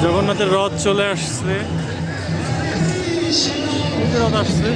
জগন্নাথের রথ চলে আসছে, রথ আসছে।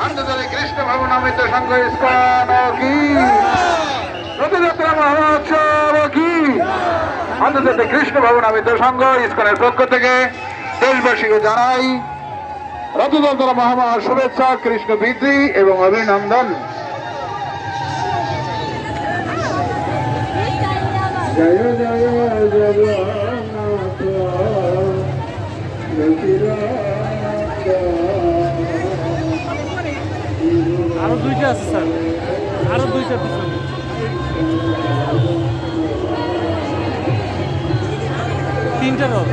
আন্তর্জাতিক কৃষ্ণ ভবনামিত সংঘ ইস্কন কি রথযাত্রা মহোৎসব কি আন্তর্জাতিক কৃষ্ণ ভবনামিত সংঘ ইস্কনের পক্ষ থেকে দেশবাসীকে জানাই রথযাত্রা মহামহা শুভেচ্ছা, কৃষ্ণ বৃদ্ধি এবং অভিনন্দন। জয় জয় জগন্নাথ আরো দুইটা আছে স্যার, আরো দুইটা পিছনে। তিনটা রথ।